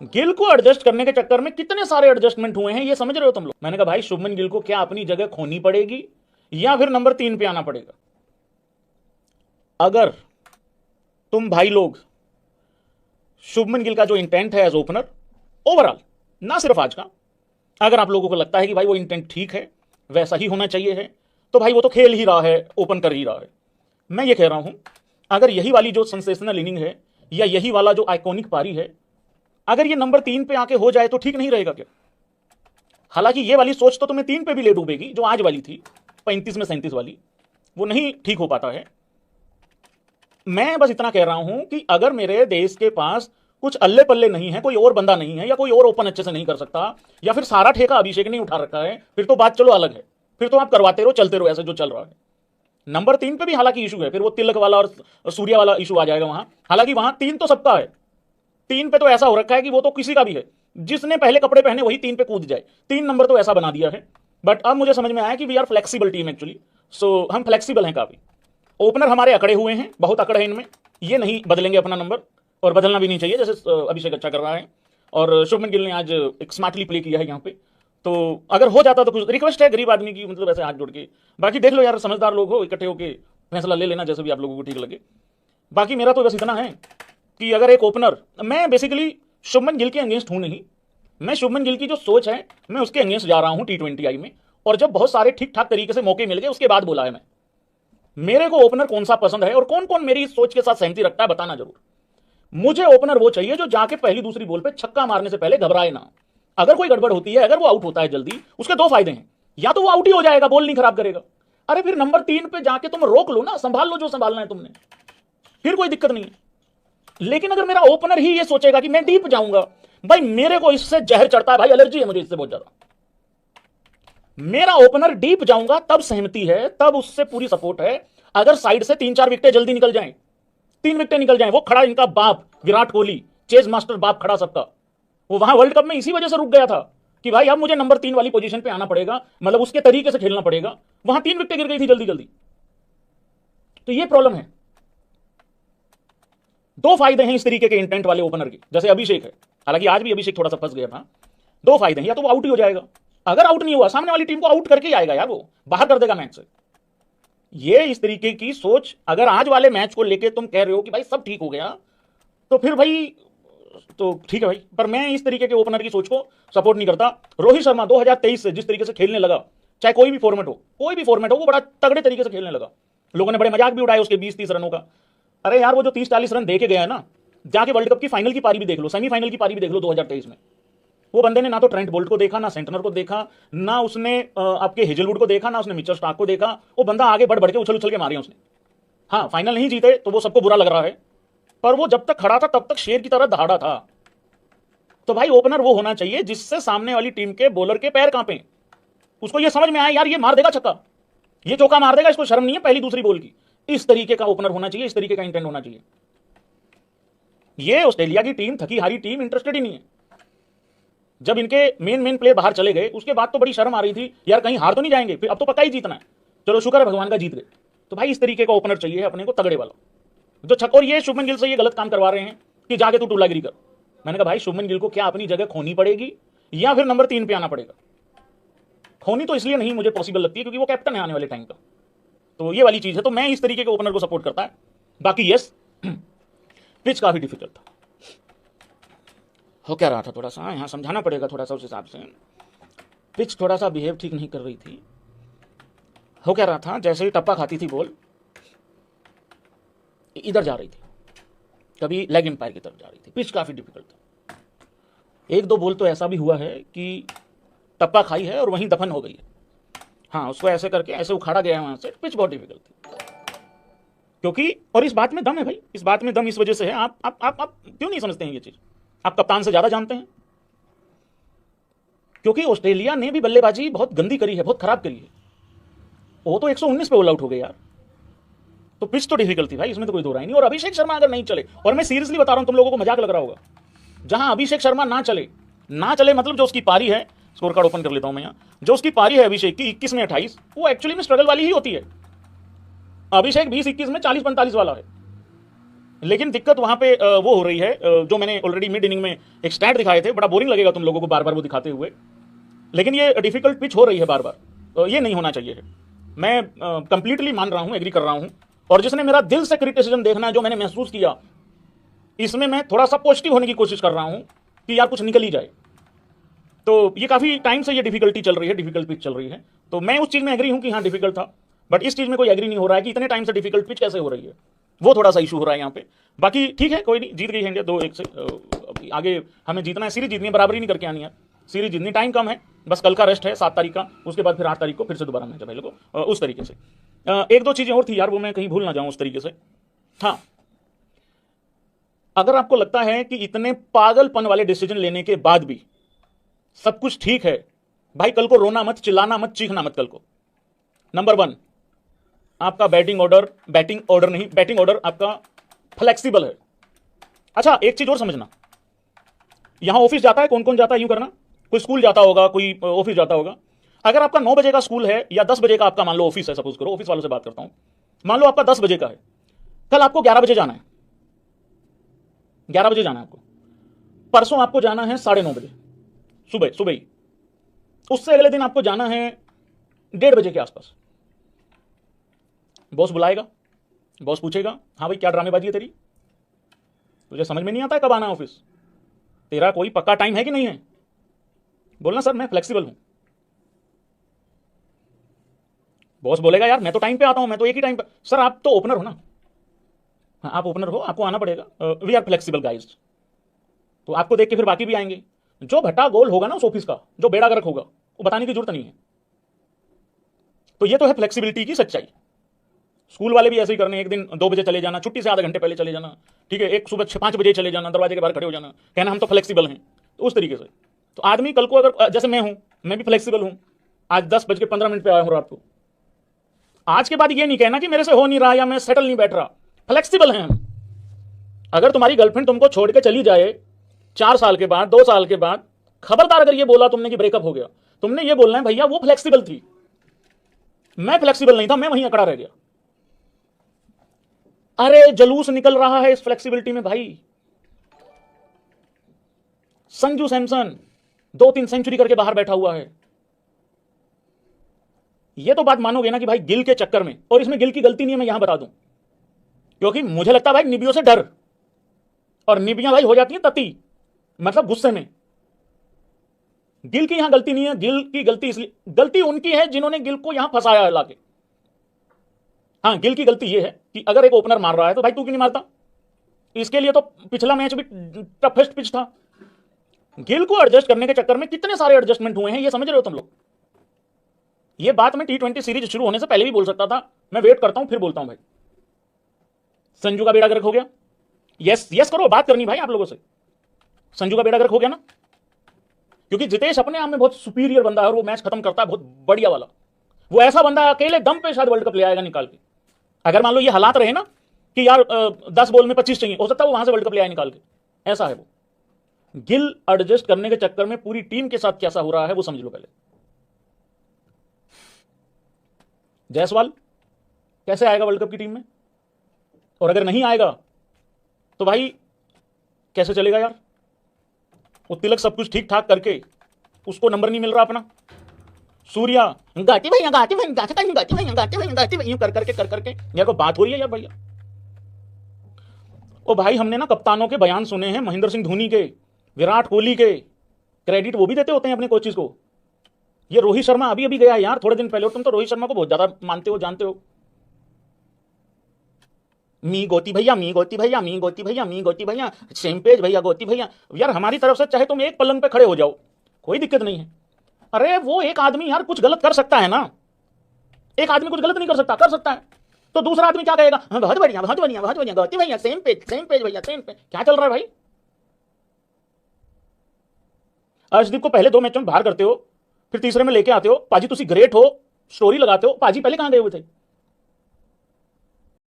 गिल को एडजस्ट करने के चक्कर में कितने सारे एडजस्टमेंट हुए हैं ये समझ रहे हो तुम लोग। मैंने कहा भाई शुभमन गिल को क्या अपनी जगह खोनी पड़ेगी या फिर नंबर 3 पे आना पड़ेगा। अगर तुम भाई लोग शुभमन गिल का जो इंटेंट है एज ओपनर ओवरऑल, ना सिर्फ आज का, अगर आप लोगों को लगता है कि भाई वो इंटेंट ठीक है, वैसा ही होना चाहिए है, तो भाई वो तो खेल ही रहा है, ओपन कर ही रहा है। मैं ये कह रहा हूं अगर यही वाली जो सेंसेशनल इनिंग है या यही वाला जो आइकॉनिक पारी है, अगर ये नंबर 3 पे आके हो जाए तो ठीक नहीं रहेगा क्या? हालांकि ये वाली सोच तो तुम्हें 3 पे भी ले डूबेगी, जो आज वाली थी 35 में 37 वाली, वो नहीं ठीक हो पाता है। मैं बस इतना कह रहा हूं कि अगर मेरे देश के पास कुछ अल्ले पल्ले नहीं है, कोई और बंदा नहीं है, या कोई और ओपन अच्छे से नहीं कर सकता, या फिर सारा ठेका अभिषेक ने उठा रखा है, फिर तो बात चलो अलग है। फिर तो आप करवाते रहो, चलते रहो ऐसे जो चल रहा है। नंबर 3 पे भी हालांकि इशू है, फिर वो तिलक वाला और सूर्या वाला इशू आ जाएगा वहां। हालांकि वहां 3 तो सबका है, 3 पे तो ऐसा हो रखा है कि वो तो किसी का भी है, जिसने पहले कपड़े पहने वही 3 पे कूद जाए। 3 नंबर तो ऐसा बना दिया है। बट अब मुझे समझ में आया कि we are flexible team actually, so हम फ्लेक्सिबल हैं काफी। ओपनर हमारे अकड़े हुए हैं, बहुत अकड़ है इनमें, ये नहीं बदलेंगे अपना नंबर, और बदलना भी नहीं चाहिए, जैसे अभिषेक अच्छा कर रहा है और शुभमन गिल ने आज एक स्मार्टली प्ले किया है यहाँ पे। तो अगर हो जाता तो कुछ रिक्वेस्ट है गरीब आदमी की, मतलब ऐसे हाथ जोड़ के। बाकी देख लो यार, समझदार लोग हो, इकट्ठे होके फैसला ले लेना जैसे भी आप लोगों को ठीक लगे। बाकी मेरा तो बस इतना है कि अगर एक ओपनर, मैं बेसिकली शुभमन गिल के अगेंस्ट हूं नहीं, मैं शुभमन गिल की जो सोच है मैं उसके अगेंस्ट जा रहा हूं T20 आई में। और जब बहुत सारे ठीक ठाक तरीके से मौके मिल गए उसके बाद बोला है मैं, मेरे को ओपनर कौन सा पसंद है और कौन कौन मेरी इस सोच के साथ सहमति रखता है बताना जरूर। मुझे ओपनर वो चाहिए जो जाके पहली दूसरी बॉल पे छक्का मारने से पहले घबराए ना। अगर कोई गड़बड़ होती है, अगर वो आउट होता है जल्दी, उसके दो फायदे हैं, या तो वो आउट ही हो जाएगा, बॉल नहीं खराब करेगा, अरे फिर नंबर 3 पे जाके तुम रोक लो ना, संभाल लो जो संभालना है तुमने, फिर कोई दिक्कत नहीं है। लेकिन अगर मेरा ओपनर ही ये सोचेगा कि मैं डीप जाऊंगा, भाई मेरे को इससे जहर चढ़ता है भाई, एलर्जी है मुझे इससे बहुत ज्यादा। मेरा ओपनर डीप जाऊंगा तब सहमति है, तब उससे पूरी सपोर्ट है। अगर साइड से 3-4 विकेटें जल्दी निकल जाएं, 3 विकेटें निकल जाएं, वो खड़ा इनका बाप विराट कोहली, चेज मास्टर बाप खड़ा सबका, वो वहां वर्ल्ड कप में इसी वजह से रुक गया था कि भाई अब मुझे नंबर 3 वाली पोजीशन पे आना पड़ेगा, मतलब उसके तरीके से खेलना पड़ेगा। वहां 3 विकेटें गिर गई थी जल्दी जल्दी। तो ये प्रॉब्लम है। 2 फायदे हैं इस तरीके के इंटेंट वाले ओपनर के, जैसे अभिषेक है। हालांकि आज भी अभिषेक थोड़ा सा फंस गया था। 2 फायदे हैं, या तो वो आउट ही हो जाएगा, अगर आउट नहीं हुआ सामने वाली टीम को आउट करके ही आएगा यार, वो बाहर कर देगा मैच से। ये इस तरीके की सोच, अगर आज वाले मैच को लेके तुम कह रहे हो कि भाई सब ठीक हो गया, तो फिर भाई तो ठीक है भाई, पर मैं इस तरीके के ओपनर की सोच को सपोर्ट नहीं करता। रोहित शर्मा 2023 से जिस तरीके से खेलने लगा, चाहे कोई भी फॉर्मेट हो, कोई भी फॉर्मेट हो, वो बड़ा तगड़े तरीके से खेलने लगा। लोगों ने बड़े मजाक भी उड़ाए उसके 20-30 रनों का। अरे यार वो जो 30-40 रन देके गया है ना, जाके वर्ल्ड कप की फाइनल की पारी भी देख लो, सेमीफाइनल की पारी भी देख लो 2023 में। वो बंदे ने ना तो ट्रेंट बोल्ट को देखा, ना सेंटनर को देखा, ना उसने आपके हेजलवुड को देखा, ना उसने मिचेल स्टार्क को देखा। वो बंदा आगे बढ़ बढ़ के उछल उछल के मारे उसने। हाँ फाइनल नहीं जीते तो वो सबको बुरा लग रहा है, पर वो जब तक खड़ा था तब तक शेर की तरह दहाड़ा था। तो भाई ओपनर वो होना चाहिए जिससे सामने वाली टीम के बॉलर के पैर कांपे, उसको ये समझ में आए यार ये मार देगा छक्का, ये चौका मार देगा, इसको शर्म नहीं है पहली दूसरी बॉल की। इस तरीके का ओपनर होना चाहिए, इस तरीके का इंटेंट होना चाहिए। ये ऑस्ट्रेलिया की टीम, थकी हारी टीम, इंटरेस्टेड ही नहीं है। जब इनके मेन मेन प्लेयर बाहर चले गए उसके बाद तो बड़ी शर्म आ रही थी यार, कहीं हार तो नहीं जाएंगे, फिर अब तो पक्का ही जीतना है, चलो शुक्र है भगवान का जीत गए। तो भाई इस तरीके का ओपनर चाहिए अपने को, तगड़े वाला जो छक्का। और ये शुभमन गिल से ये गलत काम करवा रहे हैं कि जाके तू टुल्लागिरी कर। मैंने कहा भाई शुभमन गिल को क्या अपनी जगह खोनी पड़ेगी या फिर नंबर 3 पे आना पड़ेगा? खोनी तो इसलिए नहीं मुझे पॉसिबल लगती है क्योंकि वो कैप्टन है आने वाले टाइम का, तो ये वाली चीज है। तो मैं इस तरीके के ओपनर को सपोर्ट करता है। बाकी यस पिच काफी डिफिकल्ट था, हो क्या रहा था थोड़ा सा यहाँ समझाना पड़ेगा थोड़ा सा उस हिसाब से। पिच थोड़ा सा बिहेव ठीक नहीं कर रही थी। हो क्या रहा था, जैसे ही टप्पा खाती थी बॉल इधर जा रही थी, कभी लेग एम्पायर की तरफ जा रही थी। पिच काफी डिफिकल्ट था। 1-2 बॉल तो ऐसा भी हुआ है कि टप्पा खाई है और वहीं दफन हो गई है। हाँ उसको ऐसे करके ऐसे उखाड़ा गया है वहां से। पिच बहुत डिफिकल्ट थी क्योंकि, और इस बात में दम है भाई, इस बात में दम इस वजह से है, आप क्यों नहीं समझते हैं ये चीज? आप कप्तान से ज्यादा जानते हैं, क्योंकि ऑस्ट्रेलिया ने भी बल्लेबाजी बहुत गंदी करी है, बहुत खराब करी है। वो तो 119 पे ऑल आउट हो गए यार। तो पिच तो डिफिकल्ट थी भाई, इसमें तो कोई दो राय नहीं। और अभिषेक शर्मा अगर नहीं चले, और मैं सीरियसली बता रहा हूं, तुम लोगों को मजाक लग रहा होगा, जहां अभिषेक शर्मा ना चले, ना चले मतलब जो उसकी पारी है, स्कोर कार्ड ओपन कर लेता हूं मैं यहां, जो उसकी पारी है अभिषेक की 21 में 28, वो एक्चुअली में स्ट्रगल वाली ही होती है। अभिषेक 20-21 में 40-45 वाला है, लेकिन दिक्कत वहां पे वो हो रही है, जो मैंने ऑलरेडी मिड इनिंग में एक स्टैट दिखाए थे, बड़ा बोरिंग लगेगा तुम लोगों को बार बार वो दिखाते हुए, लेकिन ये डिफिकल्ट पिच हो रही है बार बार, तो ये नहीं होना चाहिए है। मैं कंप्लीटली मान रहा हूं, एग्री कर रहा हूं, और जिसने मेरा दिल से क्रिटिसिज्म देखना है, जो मैंने महसूस किया, इसमें मैं थोड़ा सा पॉजिटिव होने की कोशिश कर रहा हूं कि यार कुछ निकल ही जाए। तो ये काफी टाइम से ये डिफिकल्टी चल रही है, डिफिकल्ट पिच चल रही है, तो मैं उस चीज में एग्री हूं कि हाँ डिफिकल्ट था, बट इस चीज में कोई एग्री नहीं हो रहा है कि इतने टाइम से डिफिकल्ट पिच कैसे हो रही है, वो थोड़ा सा इशू हो रहा है यहाँ पे। बाकी ठीक है, कोई नहीं, जीत गई है इंडिया 2-1 से। आगे हमें जीतना है, सीरीज जीतनी है, बराबरी नहीं करके आनी है, सीरीज जीतनी, टाइम कम है, बस कल का रेस्ट है 7 तारीख का, उसके बाद फिर 8 तारीख को फिर से दोबारा मैच है भाई लोगों। उस तरीके से एक दो चीजें और थी यार, वो मैं कहीं भूल ना जाऊं उस तरीके से। हाँ, अगर आपको लगता है कि इतने पागलपन वाले डिसीजन लेने के बाद भी सब कुछ ठीक है, भाई कल को रोना मत, चिल्लाना मत, चीखना मत कल को। नंबर 1, आपका बैटिंग ऑर्डर आपका फ्लेक्सिबल है। अच्छा, एक चीज और समझना, यहां ऑफिस जाता है, कौन कौन जाता है, यूं करना, कोई स्कूल जाता होगा, कोई ऑफिस जाता होगा। अगर आपका 9 बजे का स्कूल है या 10 बजे का आपका मान लो ऑफिस है, सपोज करो, ऑफिस वालों से बात करता हूं, मान लो आपका 10 बजे का है, कल आपको 11 बजे जाना है, 11 बजे जाना है आपको, परसों आपको जाना है 9:30 बजे सुबह ही, उससे अगले दिन आपको जाना है 1:30 बजे के आसपास। बॉस बुलाएगा, बॉस पूछेगा, हाँ भाई क्या ड्रामेबाजी है तेरी, तुझे समझ में नहीं आता है कब आना ऑफिस, तेरा कोई पक्का टाइम है कि नहीं है, बोलना सर मैं फ्लेक्सिबल हूं। बॉस बोलेगा यार मैं तो टाइम पे आता हूं, मैं तो एक ही टाइम पे, सर आप तो ओपनर हो ना, हाँ आप ओपनर हो, आपको आना पड़ेगा, वी आर फ्लेक्सिबल गाइज। तो आपको देख के फिर बाकी भी आएंगे। जो भट्टा गोल होगा ना उस ऑफिस का, जो बेड़ा गर्क होगा, वो बताने की जरूरत नहीं है। तो ये तो है फ्लेक्सिबिलिटी की सच्चाई। स्कूल वाले भी ऐसे ही करने, एक दिन 2 बजे चले जाना, छुट्टी से आधा घंटे पहले चले जाना, ठीक है, एक सुबह 5 बजे चले जाना, दरवाजे के बाहर खड़े हो जाना, कहना हम तो फ्लेक्सिबल हैं। तो उस तरीके से तो आदमी कल को अगर, जैसे मैं हूं, मैं भी फ्लेक्सिबल हूं, आज 10:15 पे आया हूं रात को, आज के बाद ये नहीं कहना कि मेरे से हो नहीं रहा या मैं सेटल नहीं बैठ रहा, फ्लेक्सिबल हैं हम। अगर तुम्हारी गर्लफ्रेंड तुमको छोड़ के चली जाए 4 साल के बाद, 2 साल के बाद, खबरदार अगर ये बोला तुमने कि ब्रेकअप हो गया, तुमने ये बोलना है भैया वो फ्लेक्सिबल थी, मैं फ्लेक्सिबल नहीं था, मैं वहीं अकड़ा रह गया। अरे जलूस निकल रहा है इस फ्लेक्सिबिलिटी में भाई। संजू सैमसन 2-3 सेंचुरी करके बाहर बैठा हुआ है। ये तो बात मानोगे ना कि भाई गिल के चक्कर में, और इसमें गिल की गलती नहीं है, मैं यहां बता दूं, क्योंकि मुझे लगता है भाई निबियों से डर, और निबियां भाई हो जाती हैं तती, मतलब गुस्से में। गिल की यहां गलती नहीं है, गिल की गलती इसलिए, गलती उनकी है जिन्होंने गिल को यहां फंसाया है लाके। हाँ, गिल की गलती यह है कि अगर एक ओपनर मार रहा है तो भाई तू क्यों नहीं मारता। इसके लिए तो पिछला मैच भी टफेस्ट पिच था। गिल को एडजस्ट करने के चक्कर में कितने सारे एडजस्टमेंट हुए हैं, ये समझ रहे हो तुम लोग। ये बात मैं T20 सीरीज शुरू होने से पहले भी बोल सकता था, मैं वेट करता हूं फिर बोलता हूं भाई। संजू का बेड़ा गर्क हो गया, यस यस करो, बात करनी भाई आप लोगों से। संजू का बेड़ा गर्क हो गया ना, क्योंकि जितेश अपने आप में बहुत सुपीरियर बंदा है और वो मैच खत्म करता है बहुत बढ़िया वाला। वो ऐसा बंदा अकेले दम पे शायद वर्ल्ड कप ले आएगा निकाल के। अगर मान लो ये हालात रहे ना कि यार 10 बॉल में 25 चाहिए, हो सकता है वो वहां से वर्ल्ड कप ले आए निकाल के, ऐसा है वो। गिल एडजस्ट करने के चक्कर में पूरी टीम के साथ कैसा हो रहा है वो समझ लो पहले। जायसवाल कैसे आएगा वर्ल्ड कप की टीम में, और अगर नहीं आएगा तो भाई कैसे चलेगा यार। वो तिलक सब कुछ ठीक ठाक करके उसको नंबर नहीं मिल रहा अपना। सूर्या गाती भैया गाती भैया गाती भैया गाती भैया गाती भैया गाती भैया कर करके यार को बात हो रही है यार भैया। ओ भाई हमने ना कप्तानों के बयान सुने हैं, महेंद्र सिंह धोनी के, विराट कोहली के, क्रेडिट वो भी देते होते हैं अपने कोचेस को। ये रोहित शर्मा अभी अभी गया यार थोड़े दिन पहले, और तुम तो रोहित शर्मा को बहुत ज्यादा मानते हो, जानते हो। मी गोती भैया, मी गोती भैया, मी गोती भैया, मी गोती भैया, सेम पेज भैया, गोती भैया। यार हमारी तरफ से चाहे तुम एक पलंग पे खड़े हो जाओ, कोई दिक्कत नहीं है। अरे वो एक आदमी यार कुछ गलत कर सकता है ना, एक आदमी कुछ गलत नहीं कर सकता, कर सकता है, तो दूसरा आदमी क्या कहेगा, हाँ बहुत बढ़िया बहुत बढ़िया बहुत बढ़िया गोती भैया, सेम पेज भैया, सेम पेज। क्या चल रहा है भाई। अर्शदीप को पहले 2 मैचों में बाहर करते हो, फिर तीसरे में लेके आते हो, पाजी तुसी ग्रेट हो, स्टोरी लगाते हो। पाजी पहले कहां गए हुए थे,